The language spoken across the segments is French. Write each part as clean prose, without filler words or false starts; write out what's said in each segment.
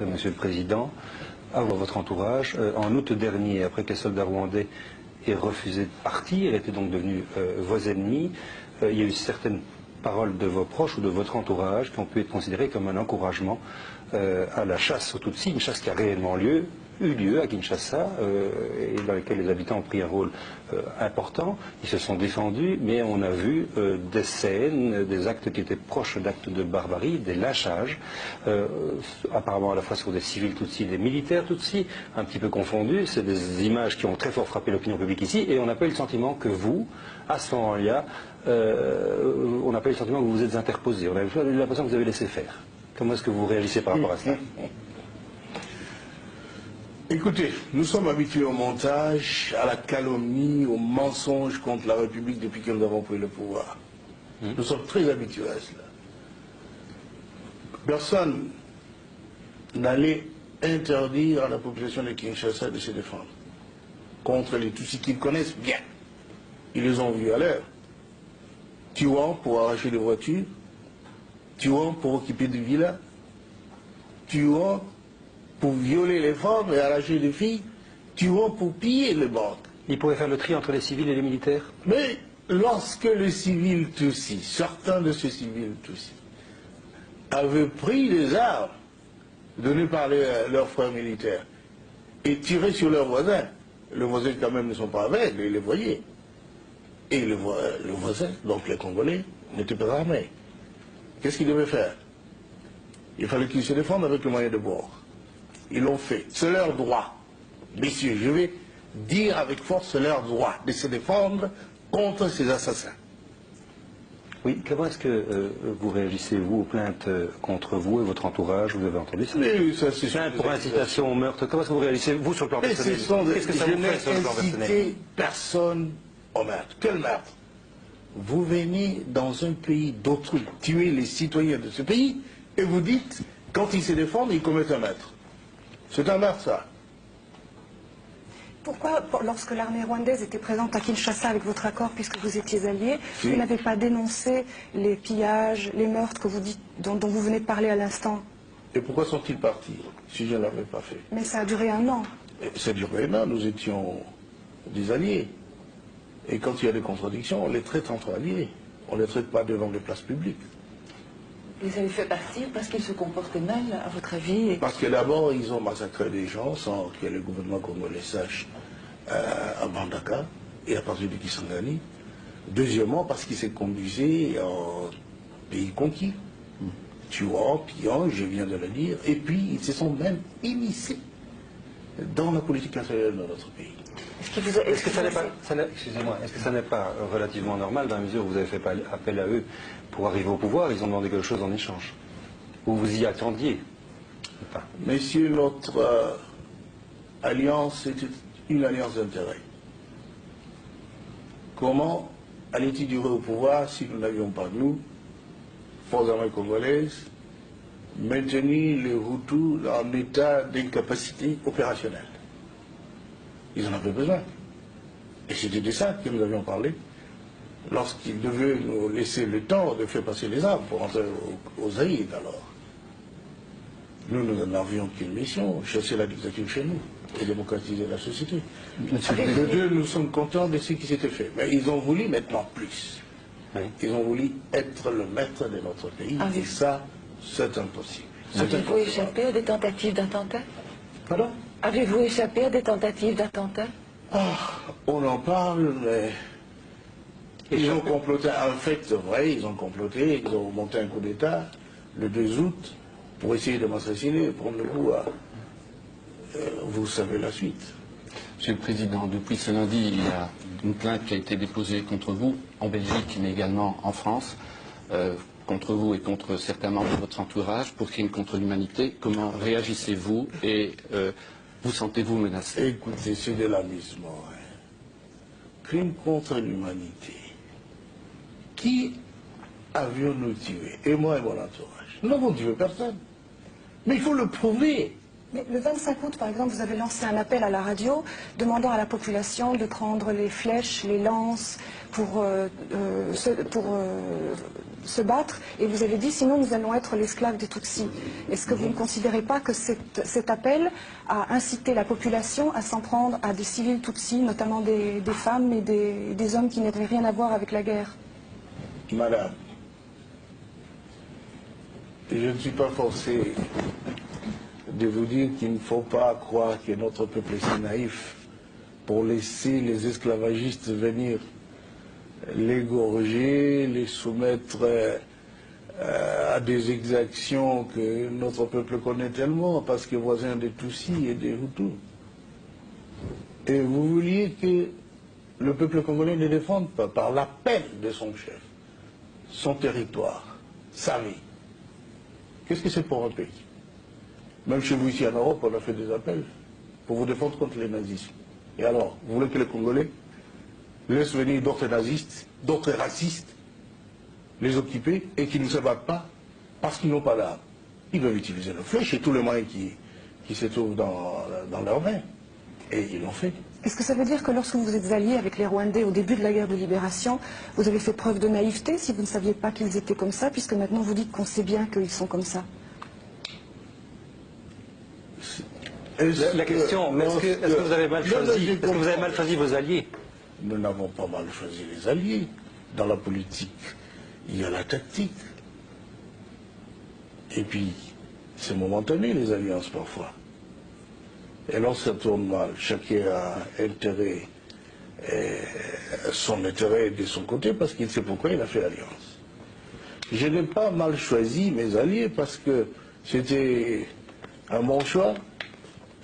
Monsieur le Président, à votre entourage. En août dernier, après que les soldats rwandais aient refusé de partir, étaient donc devenus vos ennemis, il y a eu certaines paroles de vos proches ou de votre entourage qui ont pu être considérées comme un encouragement à la chasse aux Tutsis, une chasse qui a réellement eu lieu à Kinshasa et dans laquelle les habitants ont pris un rôle important. Ils se sont défendus, mais on a vu des scènes, des actes qui étaient proches d'actes de barbarie, des lynchages, apparemment à la fois sur des civils Tutsis et des militaires Tutsis, un petit peu confondus. C'est des images qui ont très fort frappé l'opinion publique ici, et on n'a pas eu le sentiment que vous, à ce moment-là, on n'a pas eu le sentiment que vous vous êtes interposé. On a eu l'impression que vous avez laissé faire. Comment est-ce que vous réagissez par rapport à cela? Écoutez, nous sommes habitués au montage, à la calomnie, au mensonge contre la République depuis que nous avons pris le pouvoir. Nous sommes très habitués à cela. Personne n'allait interdire à la population de Kinshasa de se défendre contre les Tutsis qu'ils connaissent bien. Ils les ont vus à l'heure. Tuant pour arracher des voitures, tuant pour occuper des villas, tuant pour violer les femmes et arracher les filles, tuant pour piller les banques. Il pourrait faire le tri entre les civils et les militaires? Mais lorsque les civils Tutsis, certains de ces civils Tutsis, avaient pris les armes données par leurs frères militaires et tiré sur leurs voisins, les voisins quand même ne sont pas aveugles, ils les voyaient. Et le voisin, donc les Congolais, n'étaient pas armés. Qu'est-ce qu'ils devaient faire? Il fallait qu'ils se défendent avec le moyen de bord. Ils l'ont fait. C'est leur droit. Messieurs, je vais dire avec force, c'est leur droit de se défendre contre ces assassins. Oui, comment est-ce que vous réagissez, vous, aux plaintes contre vous et votre entourage? Vous avez entendu ça? Mais ça, c'est plainte pour incitation au meurtre. Comment est-ce que vous réagissez, vous, sur le plan personnel? Qu'est-ce que ça vous fait sur le plan personnel? Je n'ai incité personne au meurtre. Quel meurtre? Vous venez dans un pays d'autrui, tuer les citoyens de ce pays, et vous dites, quand ils se défendent, ils commettent un meurtre. C'est un meurtre, ça. Pourquoi, lorsque l'armée rwandaise était présente à Kinshasa avec votre accord, puisque vous étiez alliés, Si. vous n'avez pas dénoncé les pillages, les meurtres que vous dites, dont vous venez de parler à l'instant? Et pourquoi sont-ils partis, si je ne l'avais pas fait? Mais ça a duré un an. Ça a duré un an, nous étions des alliés. Et quand il y a des contradictions, on les traite entre alliés. On ne les traite pas devant les places publiques. Ils avaient fait partir parce qu'ils se comportaient mal, à votre avis? Parce que d'abord, ils ont massacré des gens sans que le gouvernement congolais sache à Bandaka et à partir de Kisangani. Deuxièmement, parce qu'ils se conduisaient en pays conquis, tuant, pillant, je viens de le dire, et puis ils se sont même immiscés dans la politique intérieure de notre pays. Est-ce que ça n'est pas, excusez-moi, est-ce que ça n'est pas relativement normal dans la mesure où vous avez fait appel à eux pour arriver au pouvoir? Ils ont demandé quelque chose en échange. Ou vous y attendiez? Enfin. Messieurs, notre alliance était une alliance d'intérêt. Comment allait-il durer au pouvoir si nous n'avions pas, nous, forces armées congolaises, maintenu les Hutus en état d'incapacité opérationnelle? Ils en avaient besoin. Et c'était de ça que nous avions parlé lorsqu'ils devaient nous laisser le temps de faire passer les armes pour entrer aux Zaïd alors. Nous n'avions qu'une mission, chasser la dictature chez nous et démocratiser la société. Les deux, nous sommes contents de ce qui s'était fait. Mais ils ont voulu maintenant plus. Oui. Ils ont voulu être le maître de notre pays. Et ça, c'est impossible. Avez-vous échappé à des tentatives d'attentat? Pardon? Avez-vous échappé à des tentatives d'attentat? On en parle, mais ils ont comploté. En fait, c'est vrai, ils ont comploté, ils ont monté un coup d'État le 2 août pour essayer de m'assassiner, prendre le pouvoir. Vous savez la suite. Monsieur le Président, depuis ce lundi, il y a une plainte qui a été déposée contre vous, en Belgique, mais également en France, contre vous et contre certains membres de votre entourage, pour crimes contre l'humanité. Comment réagissez-vous et vous sentez-vous menacé? Écoutez, c'est de l'amusement. Hein. Crime contre l'humanité. Qui avions-nous tué? Et moi et mon entourage. Nous n'avons tué personne. Mais il faut le prouver. Mais le 25 août, par exemple, vous avez lancé un appel à la radio demandant à la population de prendre les flèches, les lances pour se battre. Et vous avez dit, sinon nous allons être l'esclave des Tutsis. Est-ce que vous ne considérez pas que cet appel a incité la population à s'en prendre à des civils Tutsis, notamment des femmes et des hommes qui n'avaient rien à voir avec la guerre? Madame, je ne suis pas forcé de vous dire qu'il ne faut pas croire que notre peuple est si naïf pour laisser les esclavagistes venir l'égorger, les soumettre à des exactions que notre peuple connaît tellement, parce que voisin des Tutsis et des Hutus. Et vous vouliez que le peuple congolais ne défende pas, par la peine de son chef, son territoire, sa vie. Qu'est-ce que c'est pour un pays? Même chez vous ici en Europe, on a fait des appels pour vous défendre contre les nazistes. Et alors, vous voulez que les Congolais laissent venir d'autres nazistes, d'autres racistes, les occuper et qu'ils ne se battent pas parce qu'ils n'ont pas d'armes? Ils peuvent utiliser le flèche et tous les moyens qui se trouvent dans leurs mains. Et ils l'ont fait. Est-ce que ça veut dire que lorsque vous êtes alliés avec les Rwandais au début de la guerre de libération, vous avez fait preuve de naïveté si vous ne saviez pas qu'ils étaient comme ça, puisque maintenant vous dites qu'on sait bien qu'ils sont comme ça? La question, est-ce que vous avez mal choisi? Est-ce que vous avez mal choisi vos alliés? Nous n'avons pas mal choisi les alliés. Dans la politique, il y a la tactique. Et puis, c'est momentané les alliances parfois. Et lorsque ça tourne mal, chacun a intérêt, son intérêt de son côté parce qu'il sait pourquoi il a fait alliance. Je n'ai pas mal choisi mes alliés parce que c'était un bon choix.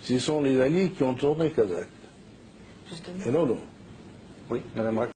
Ce sont les alliés qui ont tourné Kazakh. Et non, non. Oui, Madame Rack.